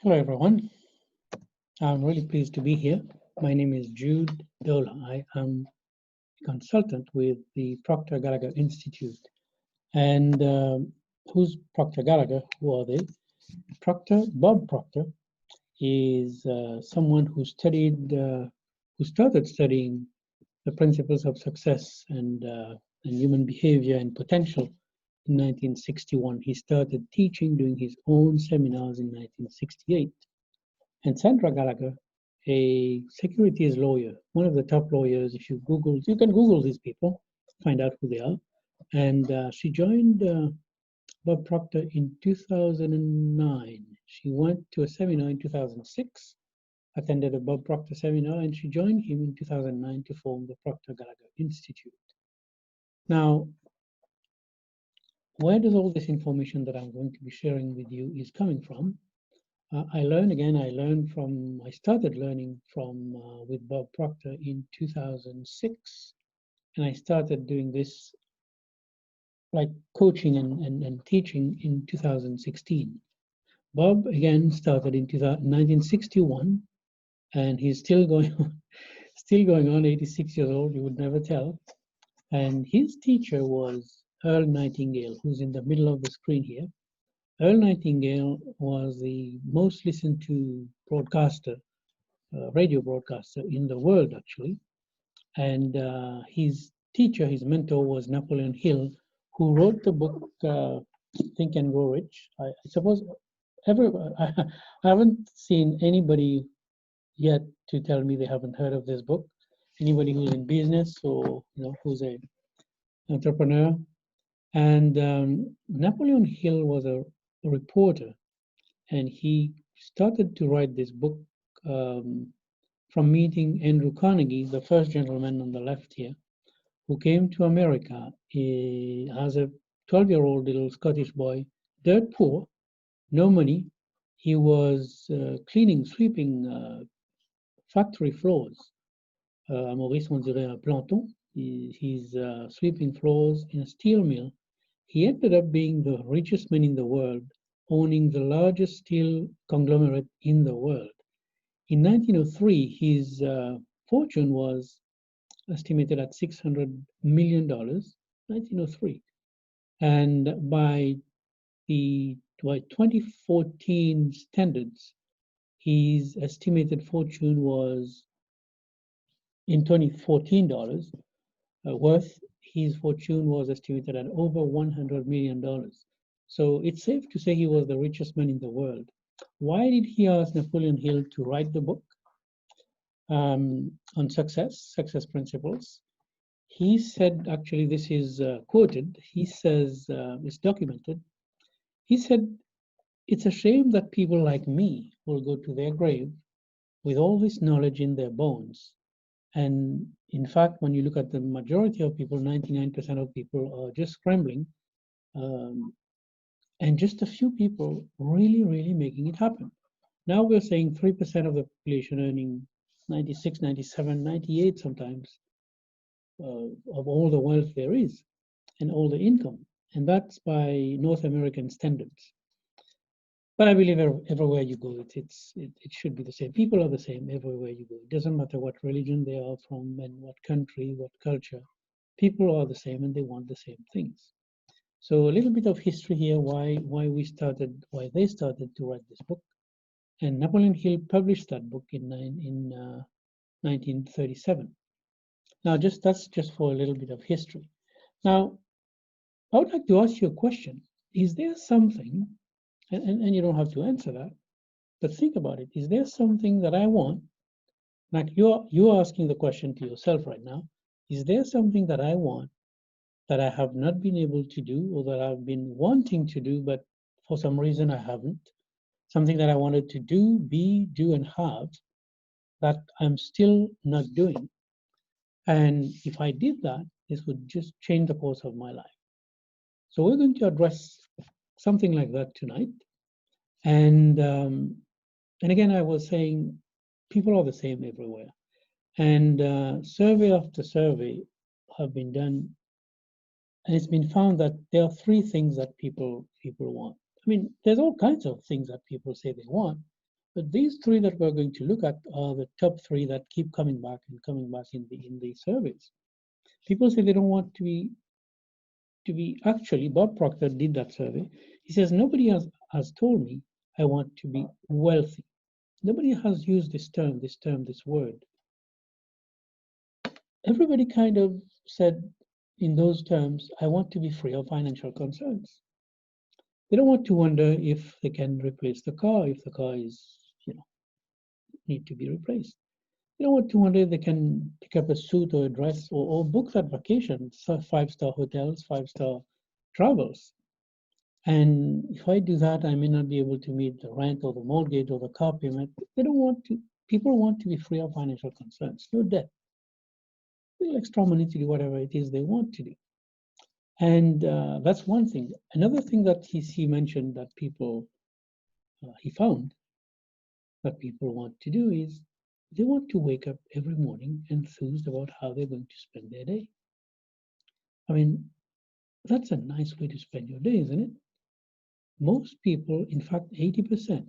Hello, everyone. I'm really pleased to be here. My name is Jude Dola. I am a consultant with the Proctor Gallagher Institute. And who's Proctor Gallagher? Who are they? Bob Proctor, is someone who started studying the principles of success and human behavior and potential in 1961. He started teaching, doing his own seminars in 1968. And Sandra Gallagher, a securities lawyer, one of the top lawyers. If you Google, you can Google these people, find out who they are. And she joined Bob Proctor in 2009. She went to a seminar in 2006, attended a Bob Proctor seminar, and she joined him in 2009 to form the Proctor Gallagher Institute. Now, where does all this information that I'm going to be sharing with you is coming from? I started learning from with Bob Proctor in 2006, and I started doing this like coaching and teaching in 2016. Bob again started in 1961, and he's still going on, 86 years old, you would never tell. And his teacher was Earl Nightingale, who's in the middle of the screen here. Earl Nightingale was the most listened to broadcaster, radio broadcaster in the world, actually. And his teacher, his mentor, was Napoleon Hill, who wrote the book Think and Grow Rich. I suppose I haven't seen anybody yet to tell me they haven't heard of this book. Anybody who's in business or who's an entrepreneur. And Napoleon Hill was a reporter, and he started to write this book from meeting Andrew Carnegie, the first gentleman on the left here, who came to America as a 12-year-old little Scottish boy, dirt poor, no money. He was sweeping factory floors. Maurice, on dirait un planton. He's sweeping floors in a steel mill. He ended up being the richest man in the world, owning the largest steel conglomerate in the world. In 1903, his fortune was estimated at $600 million, 1903. And by 2014 standards, his estimated fortune was, in 2014 dollars, his fortune was estimated at over $100 million. So it's safe to say he was the richest man in the world. Why did he ask Napoleon Hill to write the book on success principles? He said, actually, this is quoted, he says, it's documented, he said, "It's a shame that people like me will go to their grave with all this knowledge in their bones. And in fact, when you look at the majority of people, 99% of people are just scrambling, and just a few people really, really making it happen." Now we're saying 3% of the population earning 96, 97, 98 sometimes of all the wealth there is and all the income. And that's by North American standards. But I believe everywhere you go, it should be the same. People are the same everywhere you go. It doesn't matter what religion they are from and what country, what culture. People are the same and they want the same things. So a little bit of history here, why they started to write this book. And Napoleon Hill published that book in 1937. Now, that's just for a little bit of history. Now, I would like to ask you a question. Is there something, and you don't have to answer that, but think about it. Is there something that I want? Like you're asking the question to yourself right now. Is there something that I want that I have not been able to do, or that I've been wanting to do, but for some reason I haven't? Something that I wanted to do, do, and have that I'm still not doing. And if I did that, this would just change the course of my life. So we're going to address something like that tonight. And again, I was saying, people are the same everywhere. And survey after survey have been done, and it's been found that there are three things that people want. I mean, there's all kinds of things that people say they want, But these three that we're going to look at are the top three that keep coming back in the surveys. People say they don't want to be actually, Bob Proctor did that survey. He says nobody has told me I want to be wealthy. Nobody has used this word. Everybody kind of said in those terms, I want to be free of financial concerns. They don't want to wonder if they can replace the car, if the car is, need to be replaced. They don't want to wonder if they can pick up a suit or a dress or book that vacation, five-star hotels, five-star travels. And if I do that, I may not be able to meet the rent or the mortgage or the car payment. They don't want to. People want to be free of financial concerns, no debt, little extra money to do whatever it is they want to do. And that's one thing. Another thing that he mentioned that people, he found that people want to do is they want to wake up every morning enthused about how they're going to spend their day. I mean, that's a nice way to spend your day, isn't it? Most people, in fact, 80%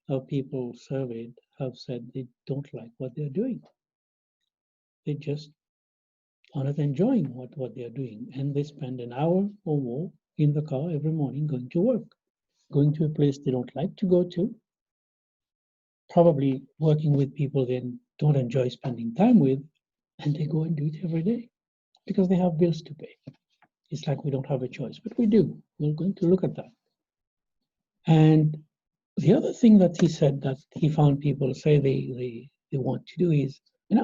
of people surveyed have said they don't like what they're doing. They just are not enjoying what they're doing. And they spend an hour or more in the car every morning going to work, going to a place they don't like to go to, probably working with people they don't enjoy spending time with, and they go and do it every day because they have bills to pay. It's like we don't have a choice, but we do. We're going to look at that. And the other thing that he said that he found people say they want to do is,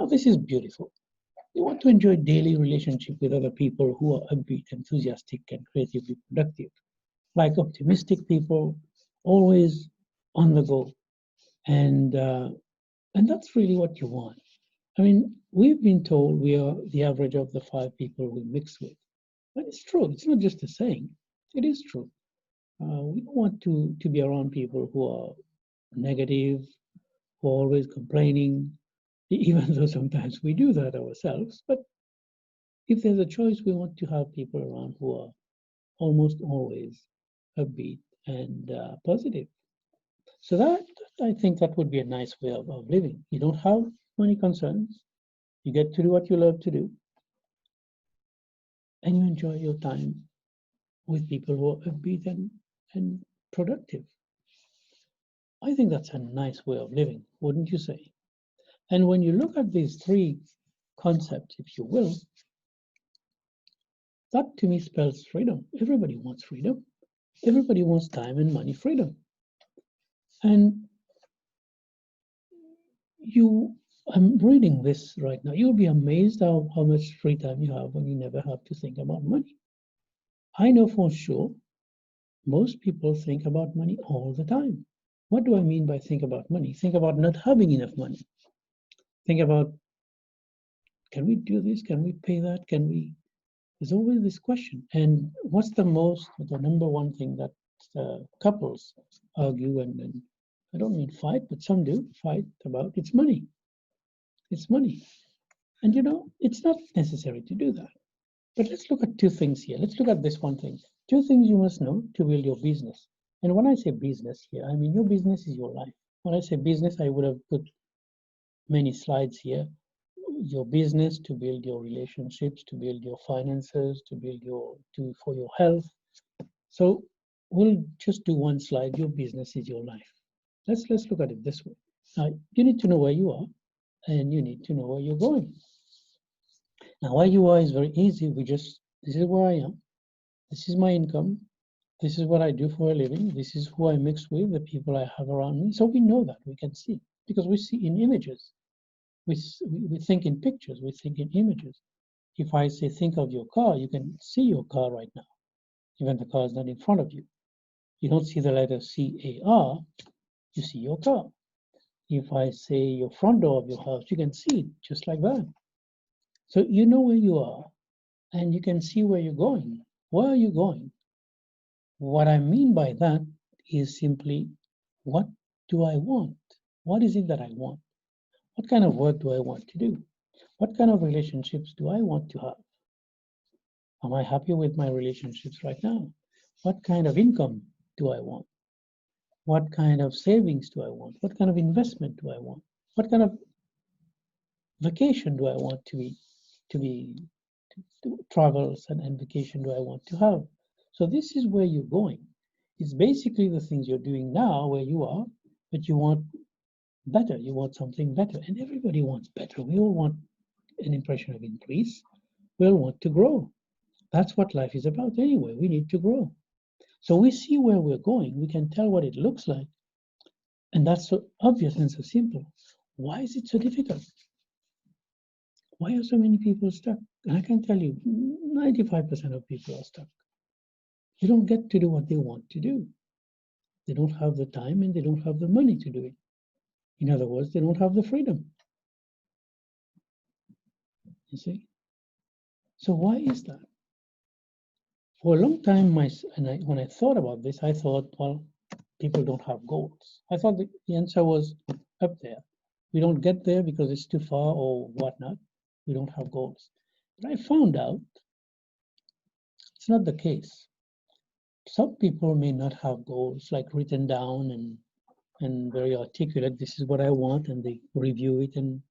this is beautiful. They want to enjoy daily relationship with other people who are upbeat, enthusiastic, and creatively productive, like optimistic people, always on the go. And that's really what you want. I mean, we've been told we are the average of the 5 people we mix with. But it's true. It's not just a saying. It is true. We don't want to be around people who are negative, who are always complaining, even though sometimes we do that ourselves. But if there's a choice, we want to have people around who are almost always upbeat and positive. So that, I think that would be a nice way of living. You don't have money concerns. You get to do what you love to do. And you enjoy your time with people who are upbeat and productive. I think that's a nice way of living, wouldn't you say? And when you look at these 3 concepts, if you will, that to me spells freedom. Everybody wants freedom. Everybody wants time and money freedom. And I'm reading this right now. You'll be amazed how much free time you have when you never have to think about money. I know for sure most people think about money all the time. What do I mean by think about money? Think about not having enough money. Think about, can we do this? Can we pay that? There's always this question. And what's the number one thing that couples argue and I don't mean fight, but some do fight about? It's money. It's money. And it's not necessary to do that. But let's look at 2 things here. Let's look at this one thing. 2 things you must know to build your business. And when I say business here, I mean your business is your life. When I say business, I would have put many slides here. Your business to build your relationships, to build your finances, for your health. So we'll just do one slide. Your business is your life. Let's look at it this way. Now you need to know where you are, and you need to know where you're going. Now where you are is very easy. This is where I am. This is my income. This is what I do for a living. This is who I mix with, the people I have around me. So we know that, we can see, because we see in images. We think in pictures, we think in images. If I say, think of your car, you can see your car right now, even the car is not in front of you. You don't see the letter C-A-R, you see your car. If I say your front door of your house, you can see it just like that. So you know where you are, and you can see where you're going. Where are you going? What I mean by that is simply, what do I want? What is it that I want? What kind of work do I want to do? What kind of relationships do I want to have? Am I happy with my relationships right now? What kind of income do I want? What kind of savings do I want? What kind of investment do I want? What kind of vacation do I want to travels and vacation do I want to have? So this is where you're going. It's basically the things you're doing now where you are, but you want better. You want something better. And everybody wants better. We all want an impression of increase. We all want to grow. That's what life is about anyway. We need to grow. So we see where we're going. We can tell what it looks like. And that's so obvious and so simple. Why is it so difficult? Why are so many people stuck? And I can tell you, 95% of people are stuck. They don't get to do what they want to do. They don't have the time and they don't have the money to do it. In other words, they don't have the freedom. You see? So why is that? For a long time, when I thought about this, I thought, well, people don't have goals. I thought the answer was up there. We don't get there because it's too far or whatnot. We don't have goals. But I found out it's not the case. Some people may not have goals like written down and very articulate. This is what I want, and they review it and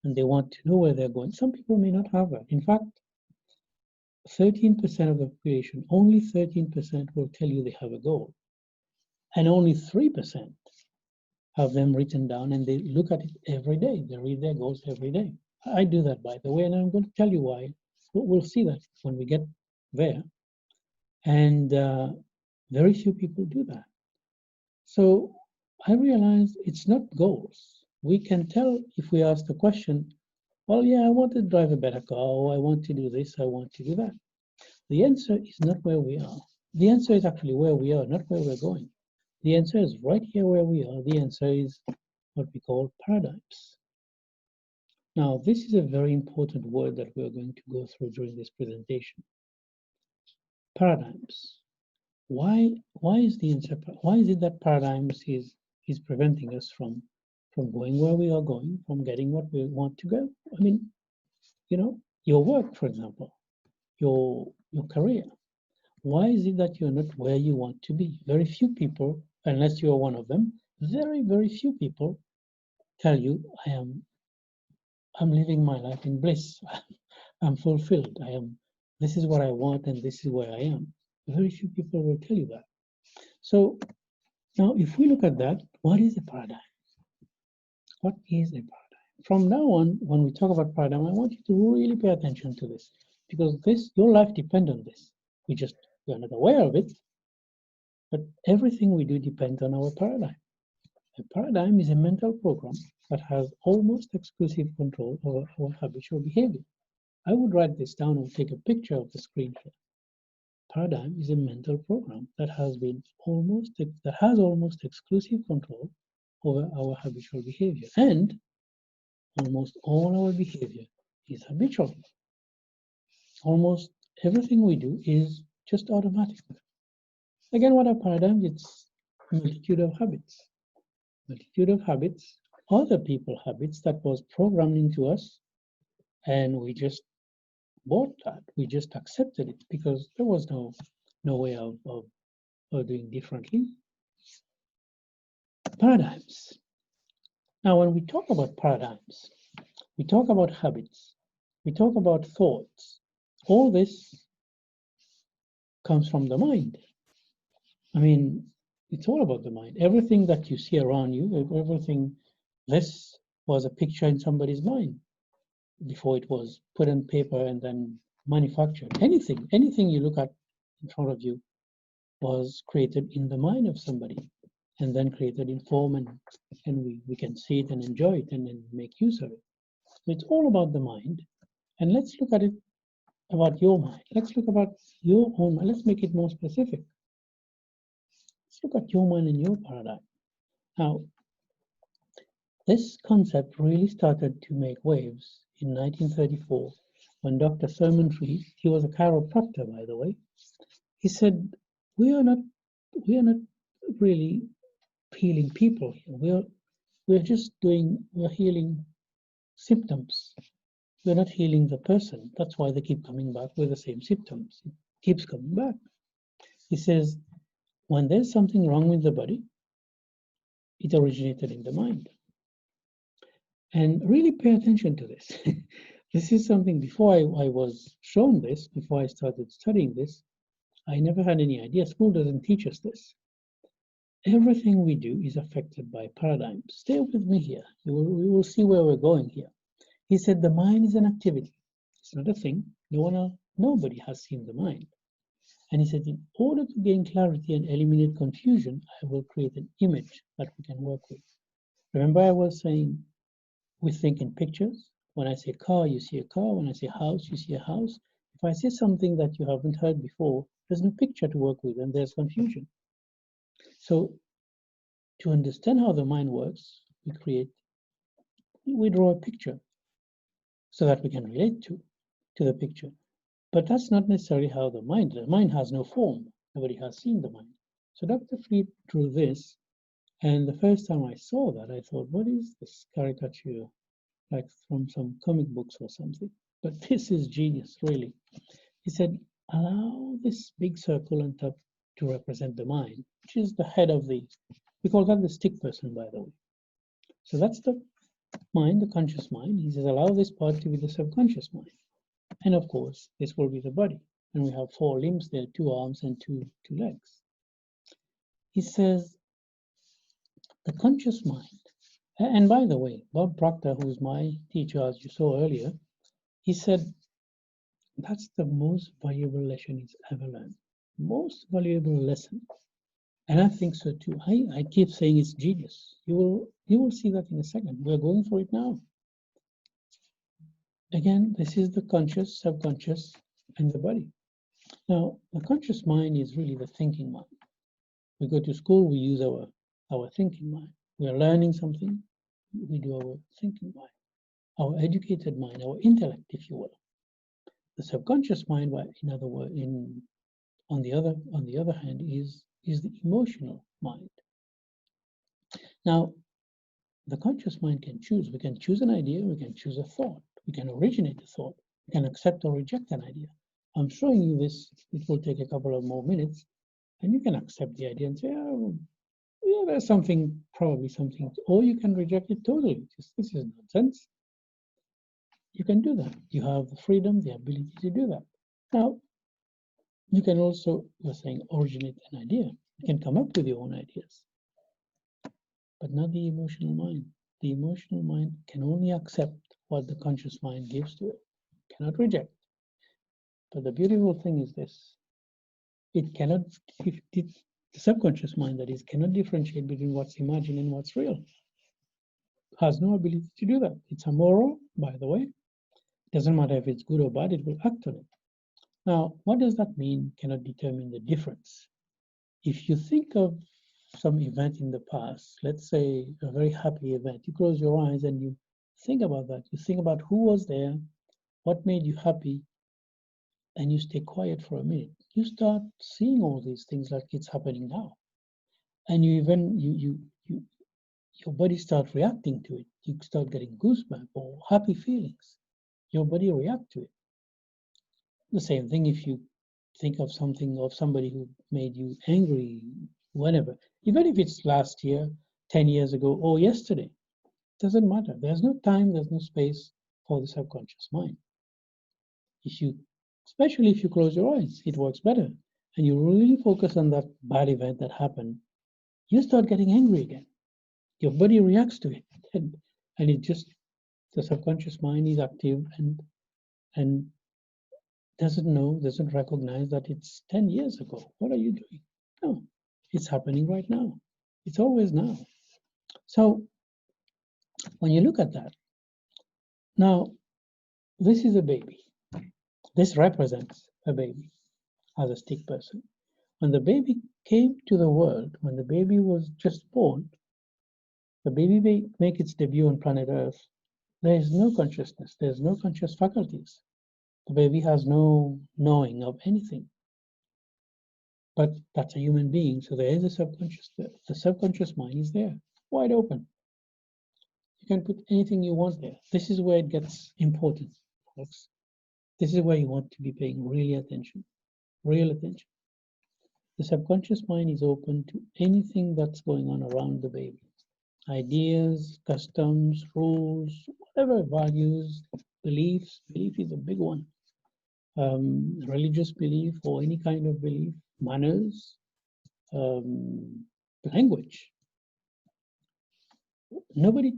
they want to know where they're going. Some people may not have that. In fact, 13% of the population, only 13% will tell you they have a goal. And only 3% have them written down and they look at it every day. They read their goals every day. I do that, by the way, and I'm going to tell you why. We'll see that when we get there. And very few people do that. So I realized it's not goals. We can tell if we ask the question, well, yeah, I want to drive a better car, or I want to do this, I want to do that. The answer is not where we are. The answer is actually where we are, not where we're going. The answer is right here where we are. The answer is what we call paradigms. Now, this is a very important word that we're going to go through during this presentation. Paradigms. Why is the answer? Why is it that paradigms is preventing us from going where we are going, from getting what we want to go? I mean, you know, your work, for example, your career. Why is it that you're not where you want to be? Very few people, unless you're one of them, very, very few people tell you, I'm living my life in bliss. I'm fulfilled. This is what I want and this is where I am. Very few people will tell you that. So now if we look at that, what is a paradigm? What is a paradigm? From now on, when we talk about paradigm, I want you to really pay attention to this, because your life depends on this. We're not aware of it, but everything we do depends on our paradigm. A paradigm is a mental program that has almost exclusive control over our habitual behavior. I would write this down or take a picture of the screen here. Paradigm is a mental program that has almost exclusive control over our habitual behavior, and almost all our behavior is habitual. Almost everything we do is just automatic. Again, what are paradigms? It's a multitude of habits. Multitude of habits, other people's habits that was programmed into us, and we just bought that. We just accepted it because there was no way of doing differently. Paradigms. Now, when we talk about paradigms, we talk about habits, we talk about thoughts. All this comes from the mind. I mean, it's all about the mind. Everything that you see around you, everything, this was a picture in somebody's mind before it was put on paper and then manufactured. Anything you look at in front of you was created in the mind of somebody and then created in form, and we can see it and enjoy it and then make use of it. So it's all about the mind. And let's look at it about your mind. Let's look about your own mind. Let's make it more specific. Let's look at your mind and your paradigm. Now, this concept really started to make waves in 1934 when Dr. Thurman Reed, he was a chiropractor, by the way, he said, we are not really healing people here. We're healing symptoms. We're not healing the person. That's why they keep coming back with the same symptoms. It keeps coming back. He says, when there's something wrong with the body, it originated in the mind. And really pay attention to this. This is something, before I was shown this, before I started studying this, I never had any idea. School doesn't teach us this. Everything we do is affected by paradigms. Stay with me here. We will see where we're going here. He said the mind is an activity. It's not a thing. Nobody has seen the mind. And he said, in order to gain clarity and eliminate confusion, I will create an image that we can work with. Remember I was saying, we think in pictures. When I say car, you see a car. When I say house, you see a house. If I say something that you haven't heard before, there's no picture to work with and there's confusion. So to understand how the mind works, we draw a picture so that we can relate to the picture. But that's not necessarily how the mind has no form. Nobody has seen the mind. So Dr. Fried drew this, and the first time I saw that, I thought, what is this caricature? Like from some comic books or something. But this is genius, really. He said, allow this big circle on top to represent the mind, which is the head of we call that the stick person, by the way. So that's the mind, the conscious mind. He says, allow this part to be the subconscious mind. And of course, this will be the body. And we have 4 limbs there, 2 arms and two legs. He says, the conscious mind. And by the way, Bob Proctor, who is my teacher, as you saw earlier, he said, that's the most valuable lesson he's ever learned. Most valuable lesson. And I think so too. I keep saying it's genius. You will see that in a second. We're going through it now. Again, this is the conscious, subconscious, and the body. Now, the conscious mind is really the thinking mind. We go to school, we use our thinking mind. We are learning something, we do our thinking mind, our educated mind, our intellect, if you will. The subconscious mind, in other words, on the other hand, is the emotional mind. Now, the conscious mind can choose. We can choose an idea, we can choose a thought, we can originate a thought, we can accept or reject an idea. I'm showing you this, it will take a couple of more minutes, and you can accept the idea and say, oh, yeah, there's probably something, or you can reject it totally. This is nonsense. You can do that. You have the freedom, the ability to do that. Now, you can also, we're saying, originate an idea. You can come up with your own ideas, but not the emotional mind. The emotional mind can only accept what the conscious mind gives to it, cannot reject. But the beautiful thing is this, it cannot, the subconscious mind, that is, cannot differentiate between what's imagined and what's real. Has no ability to do that. It's amoral, by the way. Doesn't matter if it's good or bad, it will act on it. Now, what does that mean? Cannot determine the difference. If you think of some event in the past, let's say a very happy event, you close your eyes and you think about that. You think about who was there, what made you happy, and you stay quiet for a minute. You start seeing all these things like it's happening now. And your body starts reacting to it. You start getting goosebumps or happy feelings. Your body reacts to it. The same thing if you think of something, of somebody who made you angry, whenever, even if it's last year, 10 years ago, or yesterday, doesn't matter. There's no time, there's no space for the subconscious mind. Especially if you close your eyes, it works better. And you really focus on that bad event that happened, you start getting angry again. Your body reacts to it. And the subconscious mind is active and doesn't recognize that it's 10 years ago. What are you doing? No, it's happening right now. It's always now. So when you look at that, now this is a baby. This represents a baby as a stick person. When the baby came to the world, when the baby was just born, the baby make its debut on planet Earth, there is no consciousness, there's no conscious faculties. The baby has no knowing of anything. But that's a human being, so there is a subconscious. The subconscious mind is there, wide open. You can put anything you want there. This is where it gets important, folks. This is where you want to be paying real attention. The subconscious mind is open to anything that's going on around the baby. ideas, customs, rules, whatever values, beliefs. Belief is a big one. Religious belief or any kind of belief, manners, language. Nobody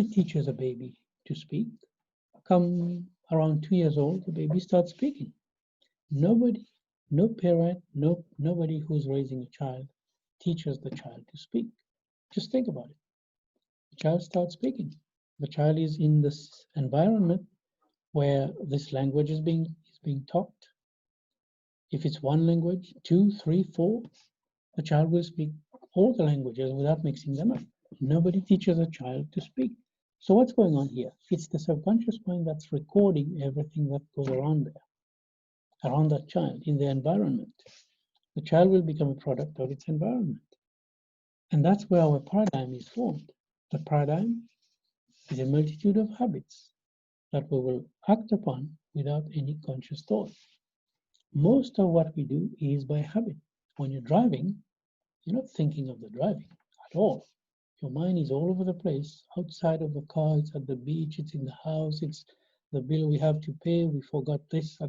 teaches a baby to speak. Come around 2 years old, the baby starts speaking. Nobody, no parent, nobody who's raising a child teaches the child to speak. Just think about it. The child starts speaking. The child is in this environment where this language is being taught. If it's one language, 2, 3, 4, the child will speak all the languages without mixing them up. Nobody teaches a child to speak. So what's going on here? It's the subconscious mind that's recording everything that goes around there, around that child, in the environment. The child will become a product of its environment. And that's where our paradigm is formed. The paradigm is a multitude of habits that we will act upon without any conscious thought. Most of what we do is by habit. When you're driving, you're not thinking of the driving at all. Your mind is all over the place, outside of the car, it's at the beach, it's in the house, it's the bill we have to pay, we forgot this,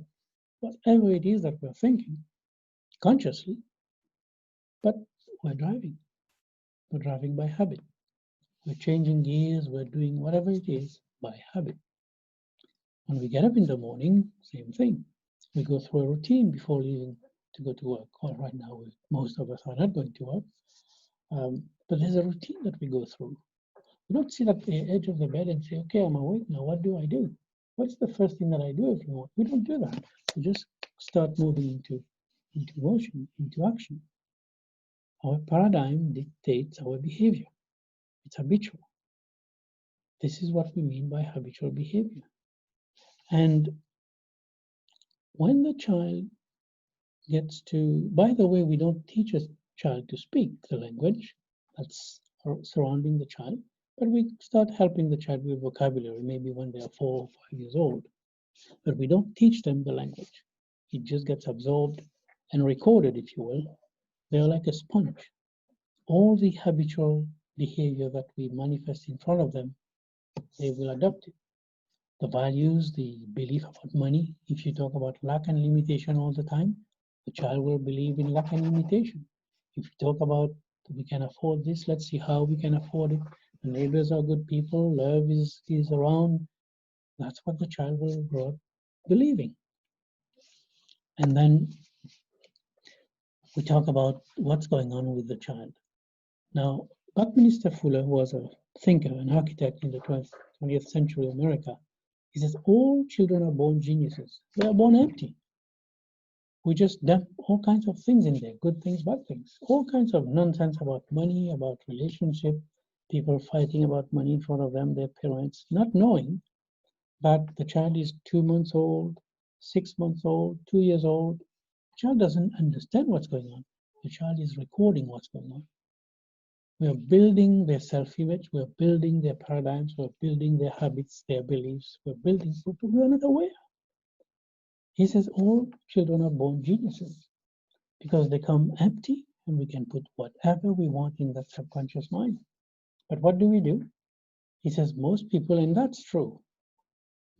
whatever it is that we're thinking, consciously, but we're driving. We're driving by habit. We're changing gears, we're doing whatever it is by habit. When we get up in the morning, same thing. We go through a routine before leaving to go to work. Well, right now, most of us are not going to work. But there's a routine that we go through. We don't sit at the edge of the bed and say, okay, I'm awake now, what do I do? What's the first thing that I do every morning? We don't do that. We just start moving into motion, into action. Our paradigm dictates our behavior. It's habitual. This is what we mean by habitual behavior. And when the child gets to, by the way, we don't teach a child to speak the language that's surrounding the child, but we start helping the child with vocabulary, maybe when they are 4 or 5 years old. But we don't teach them the language. It just gets absorbed and recorded, if you will. They're like a sponge. All the habitual behavior that we manifest in front of them, they will adopt it. The values, the belief about money, if you talk about lack and limitation all the time, the child will believe in lack and limitation. If you talk about we can afford this, let's see how we can afford it. The neighbors are good people, love is around. That's what the child will grow up believing. And then we talk about what's going on with the child. Now, Buckminster Fuller was a thinker, an architect in the 20th century America. He says all children are born geniuses. They are born empty. We just dump all kinds of things in there, good things, bad things, all kinds of nonsense about money, about relationship, people fighting about money in front of them, their parents, not knowing that the child is 2 months old, 6 months old, 2 years old. The child doesn't understand what's going on. The child is recording what's going on. We are building their self-image, we're building their paradigms, we're building their habits, their beliefs, we're building, but we're not aware. He says all children are born geniuses because they come empty and we can put whatever we want in that subconscious mind. But what do? He says most people, and that's true,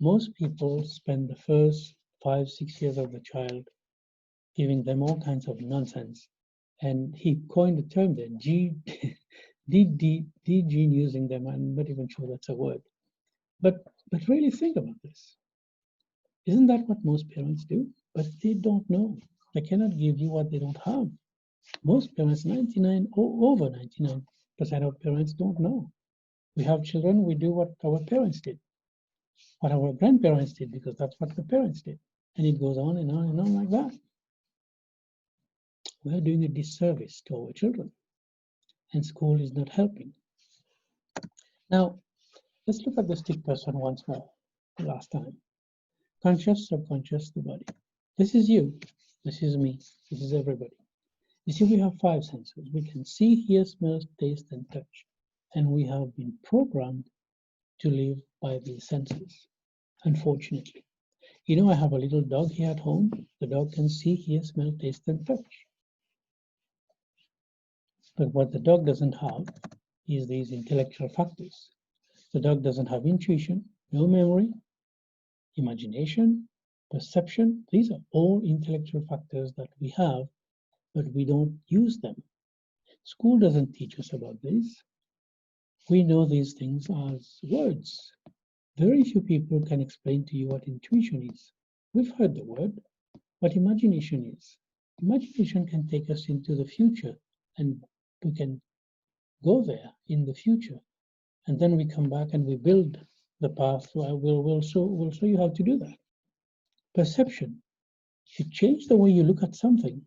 most people spend the first 5, 6 years of the child giving them all kinds of nonsense. And he coined the term there, de-gene using them. I'm not even sure that's a word. But really think about this. Isn't that what most parents do? But they don't know. They cannot give you what they don't have. Most parents, over 99% of parents don't know. We have children, we do what our parents did, what our grandparents did, because that's what the parents did. And it goes on and on and on like that. We're doing a disservice to our children, and school is not helping. Now, let's look at the stick person once more, the last time. Conscious, subconscious, the body. This is you, this is me, this is everybody. You see, we have 5 senses. We can see, hear, smell, taste, and touch. And we have been programmed to live by these senses, unfortunately. You know, I have a little dog here at home. The dog can see, hear, smell, taste, and touch. But what the dog doesn't have is these intellectual factors. The dog doesn't have intuition, no memory, imagination, perception. These are all intellectual factors that we have, but we don't use them. School doesn't teach us about this. We know these things as words. Very few people can explain to you what intuition is. We've heard the word, what imagination is. Imagination can take us into the future, and we can go there in the future. And then we come back and we build the path. We'll show you how to do that. Perception. If you change the way you look at something,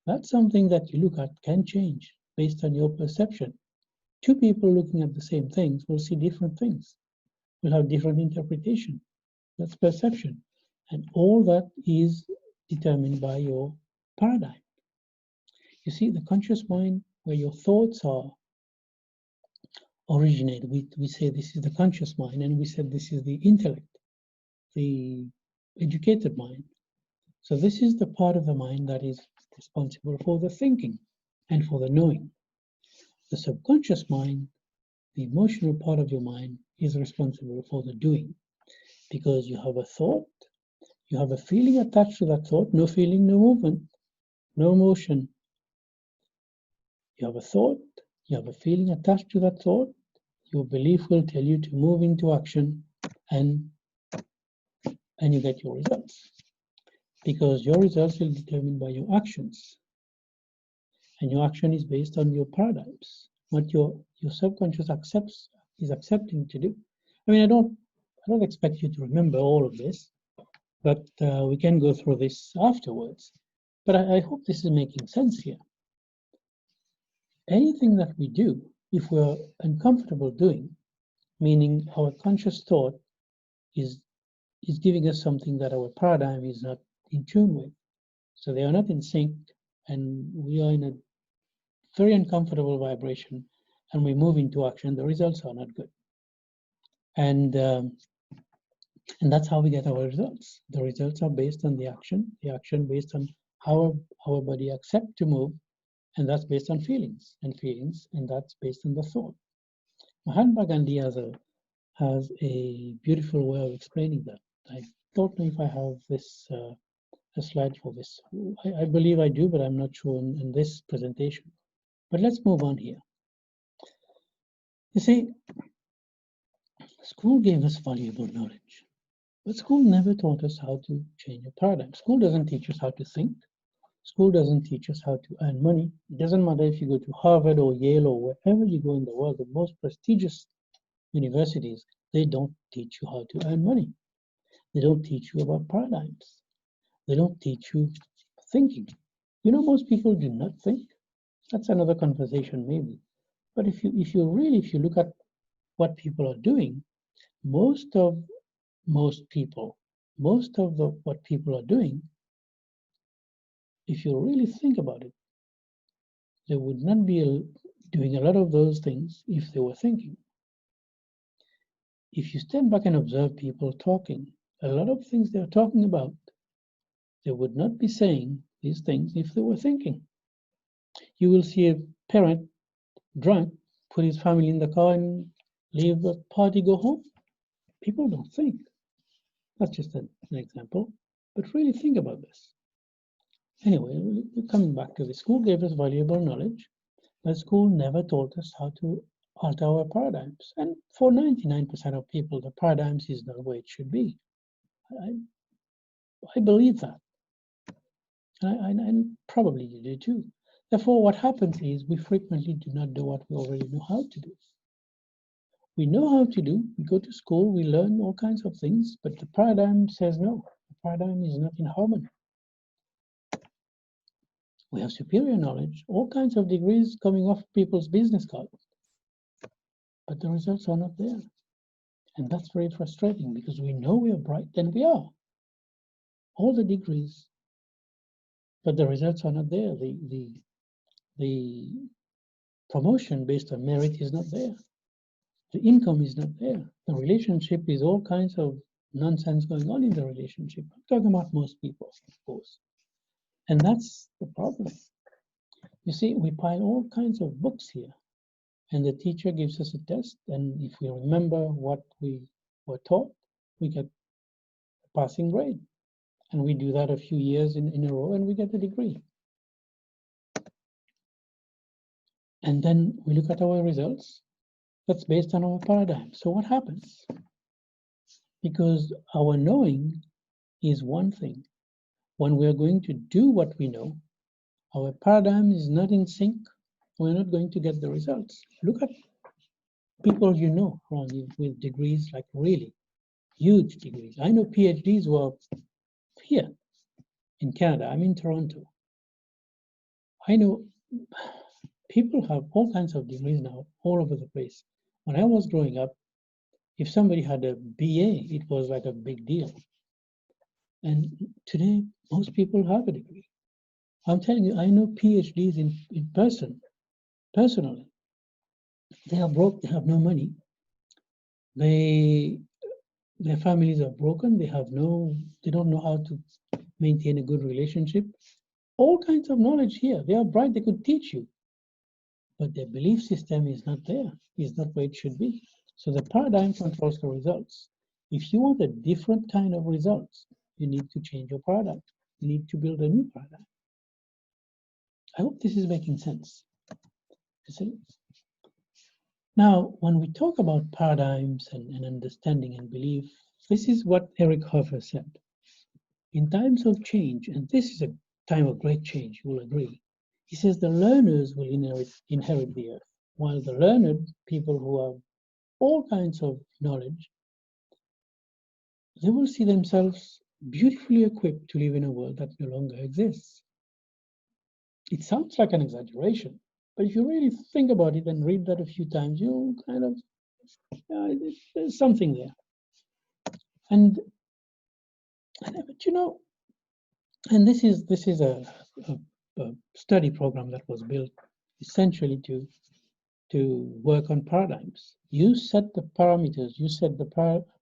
that something that you look at can change based on your perception. Two people looking at the same things will see different things, will have different interpretation. That's perception. And all that is determined by your paradigm. You see, the conscious mind, where your thoughts are, originate. We say this is the conscious mind, and we said this is the intellect, the educated mind. So this is the part of the mind that is responsible for the thinking and for the knowing. The subconscious mind, the emotional part of your mind, is responsible for the doing, because you have a thought, you have a feeling attached to that thought. No feeling, no movement, no emotion. You have a thought, you have a feeling attached to that thought. Your belief will tell you to move into action, and you get your results, because your results will be determined by your actions, and your action is based on your paradigms, what your subconscious is accepting to do. I mean, I don't expect you to remember all of this, but we can go through this afterwards. But I hope this is making sense here. Anything that we do, if we're uncomfortable doing, meaning our conscious thought is giving us something that our paradigm is not in tune with. So they are not in sync, and we are in a very uncomfortable vibration, and we move into action. The results are not good. And that's how we get our results. The results are based on the action based on how our body accepts to move, and that's based on feelings, and that's based on the thought. Mahatma Gandhi has a beautiful way of explaining that. I don't know if I have this a slide for this. I believe I do, but I'm not sure in this presentation. But let's move on here. You see, school gave us valuable knowledge, but school never taught us how to change a paradigm. School doesn't teach us how to think. School doesn't teach us how to earn money. It doesn't matter if you go to Harvard or Yale or wherever you go in the world, the most prestigious universities, they don't teach you how to earn money. They don't teach you about paradigms. They don't teach you thinking. You know, most people do not think. That's another conversation maybe. But if you look at what people are doing, most of what people are doing, if you really think about it, they would not be doing a lot of those things if they were thinking. If you stand back and observe people talking, a lot of things they're talking about, they would not be saying these things if they were thinking. You will see a parent drunk, put his family in the car and leave the party, go home. People don't think. That's just an example, but really think about this. Anyway, we're coming back to the school gave us valuable knowledge, but school never taught us how to alter our paradigms. And for 99% of people, the paradigms is not where it should be. I believe that. And probably you do too. Therefore, what happens is we frequently do not do what we already know how to do. We know how to do, we go to school, we learn all kinds of things, but the paradigm says no. The paradigm is not in harmony. We have superior knowledge, all kinds of degrees coming off people's business cards, but the results are not there. And that's very frustrating because we know we are bright and we are. All the degrees, but the results are not there. The promotion based on merit is not there. The income is not there. The relationship is all kinds of nonsense going on in the relationship. I'm talking about most people, of course. And that's the problem. You see, we pile all kinds of books here. and the teacher gives us a test, and if we remember what we were taught, we get a passing grade. And we do that a few years in a row, and we get a degree. And then we look at our results. That's based on our paradigm. So what happens? Because our knowing is one thing. When we are going to do what we know, our paradigm is not in sync. We're not going to get the results. Look at people you know around you with degrees, like really huge degrees. I know PhDs who are here in Canada. I'm in Toronto. I know people have all kinds of degrees now all over the place. When I was growing up, if somebody had a BA, it was like a big deal. And today, most people have a degree. I'm telling you, I know PhDs in personally. They are broke, they have no money. Their families are broken, they don't know how to maintain a good relationship. All kinds of knowledge here. They are bright, they could teach you. But their belief system is not there, is not where it should be. So the paradigm controls the results. If you want a different kind of results, you need to change your paradigm. You need to build a new paradigm. I hope this is making sense. You see? Now, when we talk about paradigms and understanding and belief, this is what Eric Hoffer said. In times of change, and this is a time of great change, you will agree, he says the learners will inherit the earth, while the learned people who have all kinds of knowledge, they will see themselves beautifully equipped to live in a world that no longer exists. It sounds like an exaggeration, but if you really think about it and read that a few times, you'll kind of, there's something there. But you know, and this is a study program that was built essentially to work on paradigms. You set the parameters,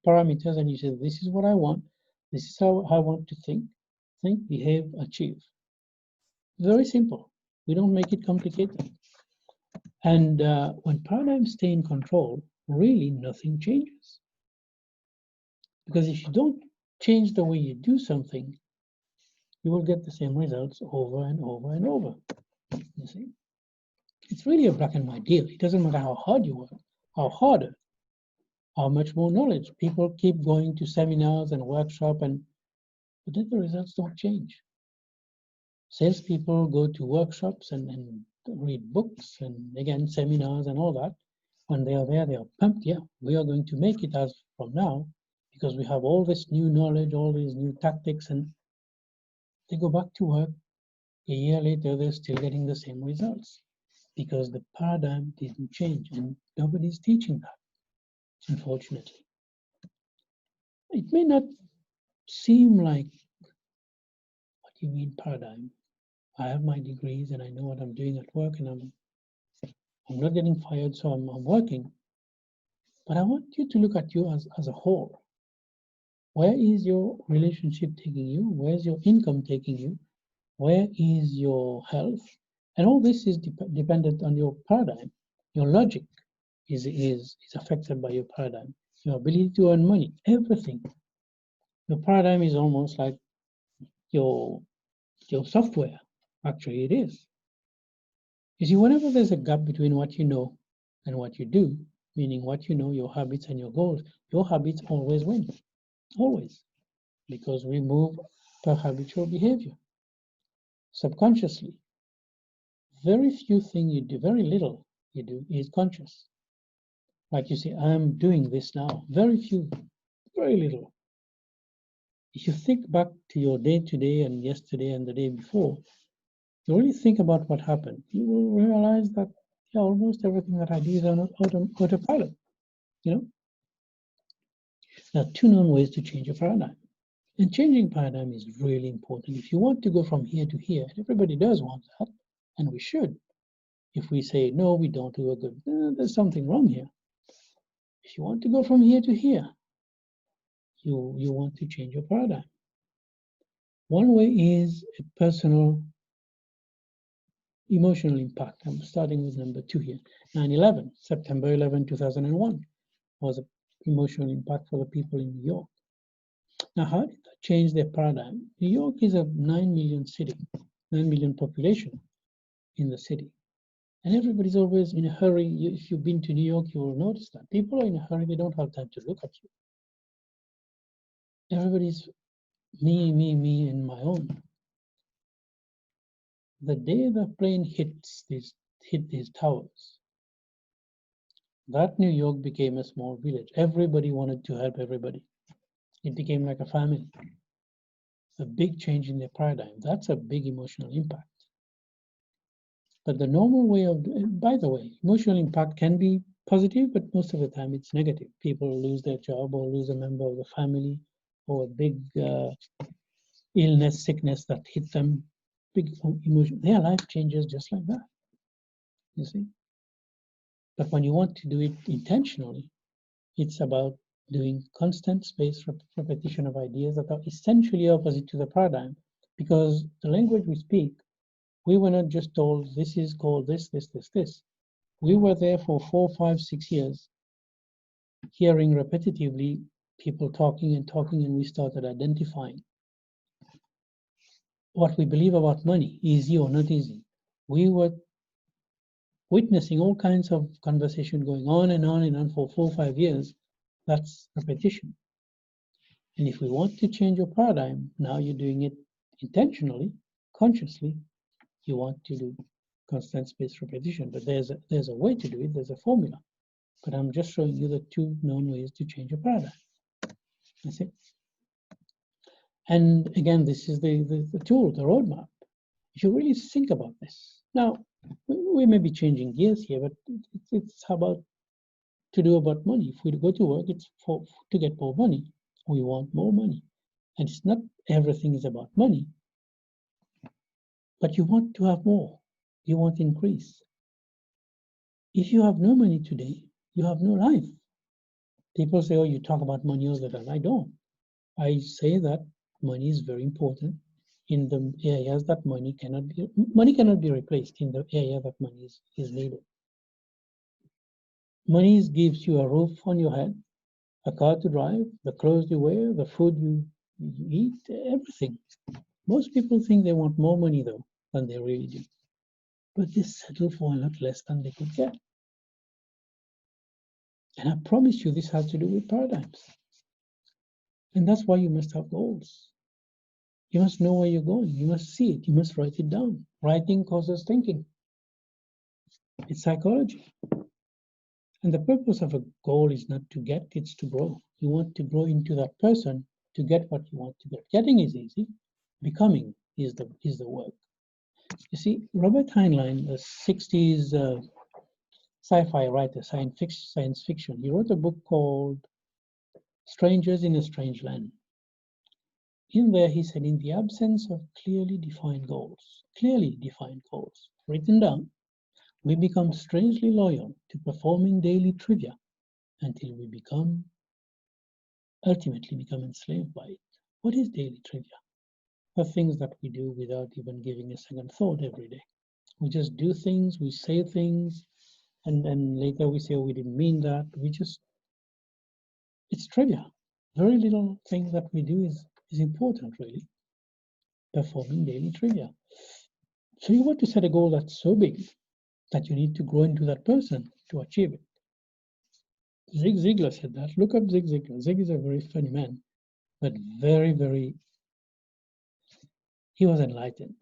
parameters, and you say, this is what I want, this is how I want to think, behave, achieve. Very simple. We don't make it complicated. And when paradigms stay in control, really nothing changes. Because if you don't change the way you do something, you will get the same results over and over and over. You see? It's really a black and white deal. It doesn't matter how hard you work, how harder, how much more knowledge. People keep going to seminars and workshops, but then the results don't change. Salespeople go to workshops and read books and again seminars and all that. When they are there, they are pumped. Yeah, we are going to make it as from now because we have all this new knowledge, all these new tactics, and they go back to work. A year later, they're still getting the same results because the paradigm didn't change, and nobody's teaching that, unfortunately. It may not seem like, what do you mean paradigm? I have my degrees and I know what I'm doing at work, and I'm not getting fired, so I'm working. But I want you to look at you as a whole. Where is your relationship taking you? Where's your income taking you? Where is your health? And all this is dependent on your paradigm. Your logic is affected by your paradigm. Your ability to earn money, everything. Your paradigm is almost like your software. Actually, it is. You see, whenever there's a gap between what you know and what you do, meaning what you know, your habits and your goals, your habits always win. Always. Because we move per habitual behavior. Subconsciously. Very few things you do, very little you do is conscious. Like you say, I'm doing this now. Very few, very little. If you think back to your day today and yesterday and the day before, you really think about what happened, you will realize that almost everything that I do is on autopilot. You know? There are two known ways to change your paradigm. And changing paradigm is really important. If you want to go from here to here, and everybody does want that, and we should. If we say, no, we don't do a good, there's something wrong here. If you want to go from here to here, you want to change your paradigm. One way is a personal emotional impact. I'm starting with number 2 here. 9/11, September 11, 2001, was an emotional impact for the people in New York. Now, how did that change their paradigm? New York is a 9 million city, 9 million population in the city. And everybody's always in a hurry. If you've been to New York, you will notice that people are in a hurry. They don't have time to look at you. Everybody's me, me, me, and my own. The day the plane hit these towers, that New York became a small village. Everybody wanted to help everybody. It became like a family. A big change in their paradigm. That's a big emotional impact. But the normal way of, by the way, emotional impact can be positive, but most of the time it's negative. People lose their job or lose a member of the family, or a big illness, sickness that hit them, big emotion. Their life changes just like that, you see. But when you want to do it intentionally, it's about doing constant spaced repetition of ideas that are essentially opposite to the paradigm, because the language we speak, we were not just told this is called this, this, this, this. We were there for 4, 5, 6 years, hearing repetitively people talking and talking, and we started identifying what we believe about money, easy or not easy. We were witnessing all kinds of conversation going on and on and on for 4, 5 years. That's repetition. And if we want to change your paradigm, now you're doing it intentionally, consciously, you want to do constant spaced repetition. But there's a way to do it, there's a formula. But I'm just showing you the 2 known ways to change your paradigm. That's it. And again, this is the tool, the roadmap. If you really think about this. Now, we may be changing gears here, but it's about to do about money. If we go to work, it's to get more money. We want more money. And it's not everything is about money, but you want to have more. You want increase. If you have no money today, you have no life. People say, oh, you talk about money all the time. I don't. I say that money is very important in the areas that money cannot be replaced in the area that money is needed. Money gives you a roof on your head, a car to drive, the clothes you wear, the food you eat, everything. Most people think they want more money though than they really do. But they settle for a lot less than they could get. And I promise you this has to do with paradigms. And that's why you must have goals. You must know where you're going. You must see it. You must write it down. Writing causes thinking. It's psychology. And the purpose of a goal is not to get, it's to grow. You want to grow into that person to get what you want to get. Getting is easy. Becoming is the work. You see, Robert Heinlein, the 60s sci-fi writer, science fiction, he wrote a book called Strangers in a Strange Land. In there, he said, in the absence of clearly defined goals, written down, we become strangely loyal to performing daily trivia until we ultimately become enslaved by it. What is daily trivia? The things that we do without even giving a second thought every day. We just do things, we say things, and then later we say, oh, we didn't mean that. It's trivia. Very little thing that we do is important, really. Performing daily trivia. So you want to set a goal that's so big that you need to grow into that person to achieve it. Zig Ziglar said that. Look up Zig Ziglar. Zig is a very funny man, but very, very, he was enlightened.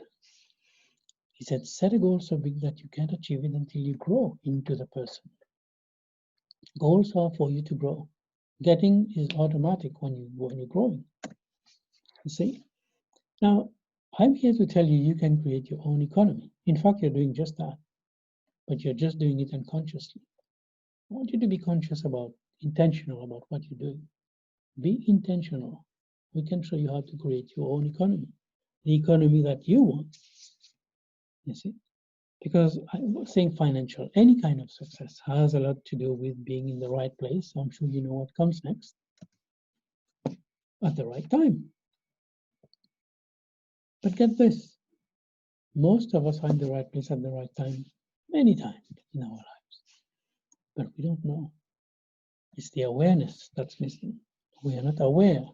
He said, set a goal so big that you can't achieve it until you grow into the person. Goals are for you to grow. Getting is automatic when you're growing. You see? Now, I'm here to tell you you can create your own economy. In fact, you're doing just that, but you're just doing it unconsciously. I want you to be intentional about what you're doing. Be intentional. We can show you how to create your own economy, the economy that you want. You see? Because I'm saying financial, any kind of success has a lot to do with being in the right place. I'm sure you know what comes next. At the right time. But get this, Most of us are in the right place at the right time many times in our lives, but we don't know. It's the awareness that's missing. We are not aware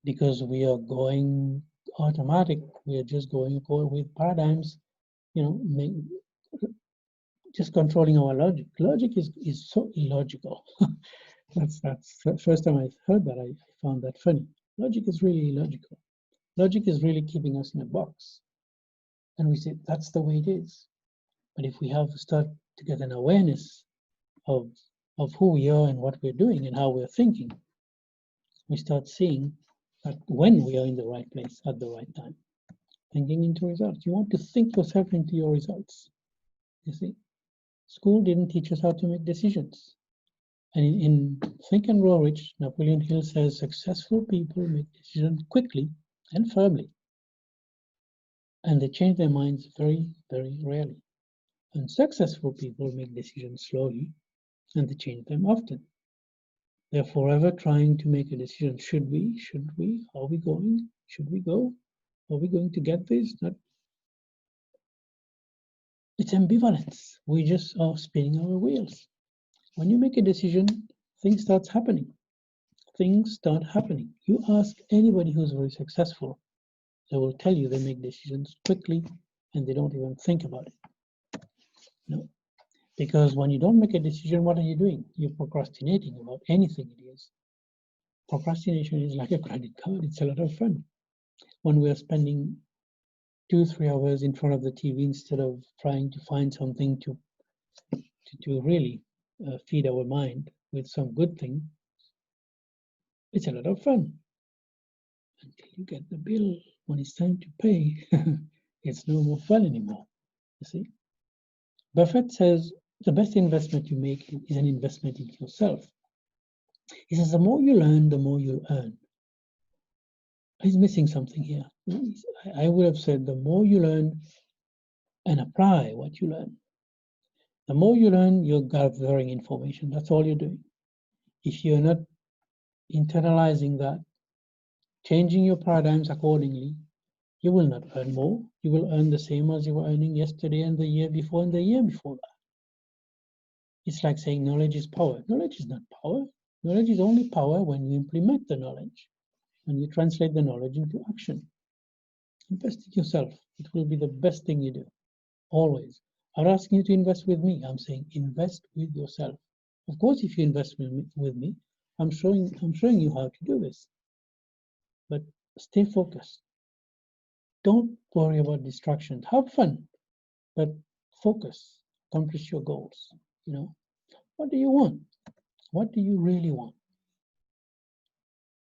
because we are going automatic. We are just going with paradigms, just controlling our logic. Logic is so illogical. that's the first time I heard that. I found that funny. Logic is really illogical. Logic is really keeping us in a box. And we say that's the way it is. But if we have to start to get an awareness of who we are and what we're doing and how we're thinking, we start seeing that when we are in the right place at the right time, thinking into results. You want to think yourself into your results. You see, school didn't teach us how to make decisions. And in Think and Grow Rich, Napoleon Hill says successful people make decisions quickly and firmly. And they change their minds very, very rarely. Unsuccessful people make decisions slowly and they change them often. They're forever trying to make a decision. Should we? Are we going? Should we go? Are we going to get this? Not. It's ambivalence. We just are spinning our wheels. When you make a decision, things start happening. Things start happening. You ask anybody who's very successful, they will tell you they make decisions quickly and they don't even think about it. No. Because when you don't make a decision, what are you doing? You're procrastinating about anything it is. Procrastination is like a credit card. It's a lot of fun. When we are spending 2-3 hours in front of the TV instead of trying to find something to really feed our mind with some good thing, it's a lot of fun. Until you get the bill, when it's time to pay, it's no more fun anymore. You see? Buffett says the best investment you make is an investment in yourself. He says the more you learn, the more you earn. He's missing something here. I would have said the more you learn and apply what you learn. The more you learn, you're gathering information. That's all you're doing. If you're not internalizing that, changing your paradigms accordingly, you will not earn more. You will earn the same as you were earning yesterday and the year before and the year before that. It's like saying knowledge is power. Knowledge is not power. Knowledge is only power when you implement the knowledge, when you translate the knowledge into action. Invest in yourself. It will be the best thing you do, always. I'm not asking you to invest with me. I'm saying invest with yourself. Of course, if you invest with me, I'm showing you how to do this. But stay focused. Don't worry about distractions. Have fun, but focus. Accomplish your goals. What do you want? What do you really want?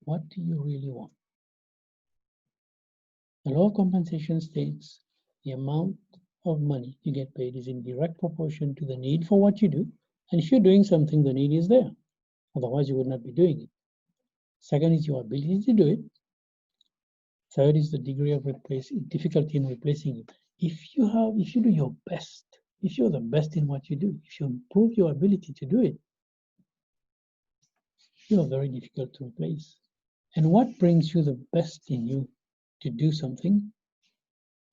What do you really want? The law of compensation states the amount of money you get paid is in direct proportion to the need for what you do. And if you're doing something, the need is there. Otherwise, you would not be doing it. Second is your ability to do it. Third is the degree of difficulty in replacing it. If you do your best, if you're the best in what you do, if you improve your ability to do it, you are very difficult to replace. And what brings you the best in you to do something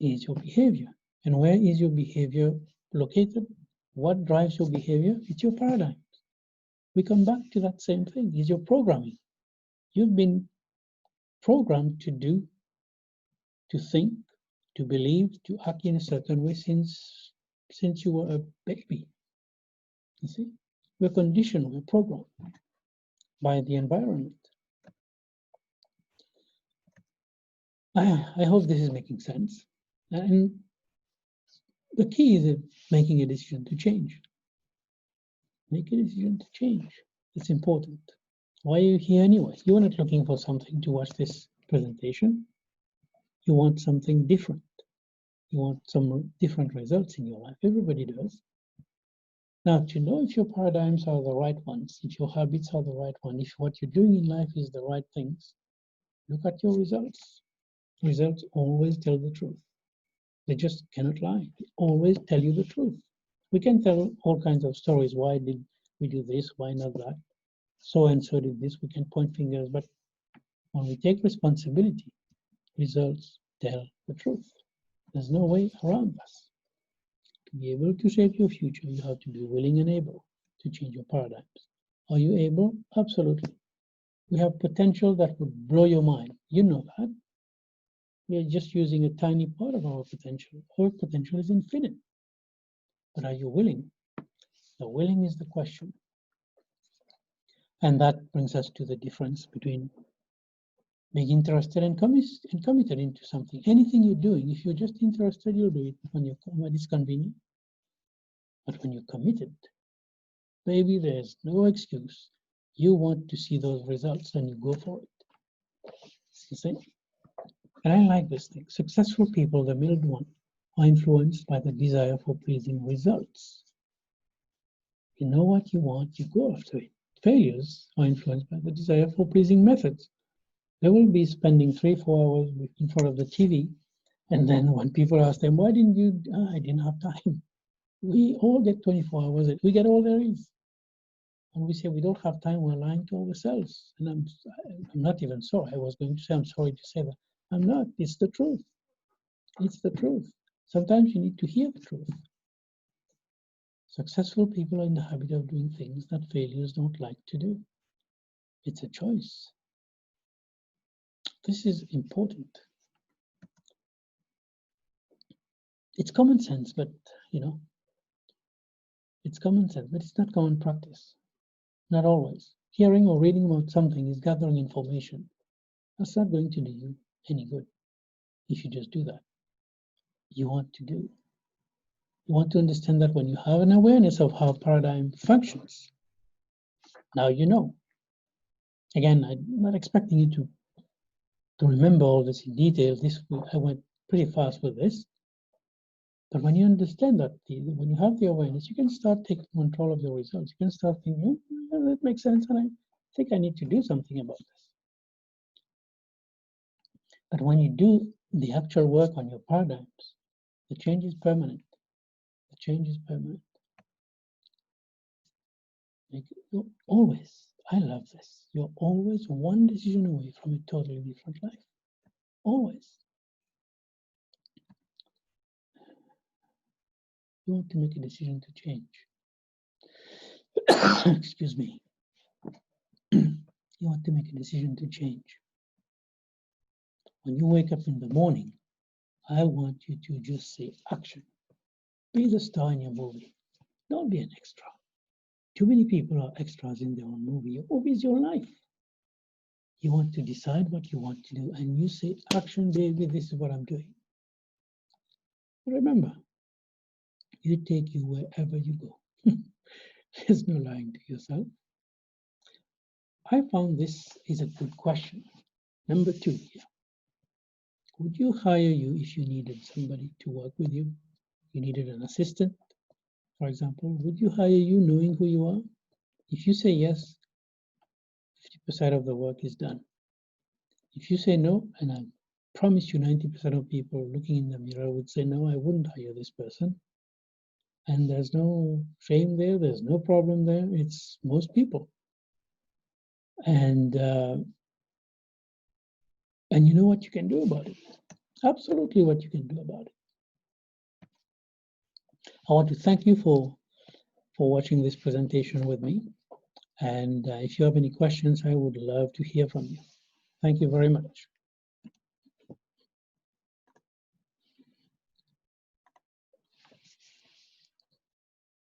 is your behavior. And where is your behavior located? What drives your behavior? It's your paradigms. We come back to that same thing. It's your programming. You've been programmed to do, to think, to believe, to act in a certain way since you were a baby. You see, we're conditioned, we're programmed by the environment. I hope this is making sense. And the key is making a decision to change. Make a decision to change. It's important. Why are you here anyway? You are not looking for something to watch this presentation. You want something different. You want some different results in your life. Everybody does. Now, to know if your paradigms are the right ones, if your habits are the right ones, if what you're doing in life is the right things, look at your results. Results always tell the truth. They just cannot lie. They always tell you the truth. We can tell all kinds of stories. Why did we do this? Why not that? So and so did this. We can point fingers, but when we take responsibility, results tell the truth. There's no way around this. To be able to shape your future, you have to be willing and able to change your paradigms. Are you able? Absolutely. We have potential that would blow your mind. You know that. We are just using a tiny part of our potential. Our potential is infinite. But are you willing? The willing is the question. And that brings us to the difference between being interested and committed into something. Anything you're doing, if you're just interested, you'll do it when it's convenient. But when you're committed, baby, there's no excuse. You want to see those results and you go for it. You see? And I like this thing. Successful people, the middle one, are influenced by the desire for pleasing results. You know what you want, you go after it. Failures are influenced by the desire for pleasing methods. They will be spending 3-4 hours in front of the TV, and then when people ask them, why didn't you? I didn't have time. We all get 24 hours. We get all there is. And we say we don't have time, we're lying to ourselves. And I'm not even sorry. I was going to say, I'm sorry to say that. I'm not. It's the truth. It's the truth. Sometimes you need to hear the truth. Successful people are in the habit of doing things that failures don't like to do. It's a choice. This is important. It's common sense, but it's common sense, but it's not common practice. Not always. Hearing or reading about something is gathering information. That's not going to do you any good if you just do that. You want to do. You want to understand that when you have an awareness of how paradigm functions, now you know. Again, I'm not expecting you to remember all this in detail. I went pretty fast with this. But when you understand that, when you have the awareness, you can start taking control of your results. You can start thinking, oh, that makes sense, and I think I need to do something about this. But when you do the actual work on your paradigms, the change is permanent. The change is permanent. Always, I love this. You're always one decision away from a totally different life. Always. You want to make a decision to change. Excuse me. You want to make a decision to change. When you wake up in the morning, I want you to just say action. Be the star in your movie. Don't be an extra. Too many people are extras in their own movie. Your movie is your life. You want to decide what you want to do, and you say, action, baby, this is what I'm doing. Remember, you take you wherever you go. There's no lying to yourself. I found this is a good question. Number 2 here. Would you hire you if you needed somebody to work with you? You needed an assistant, for example. Would you hire you knowing who you are? If you say yes, 50% of the work is done. If you say no, and I promise you 90% of people looking in the mirror would say, no, I wouldn't hire this person. And there's no shame there. There's no problem there. It's most people. And you know what you can do about it. Absolutely what you can do about it. I want to thank you for watching this presentation with me. And if you have any questions, I would love to hear from you. Thank you very much.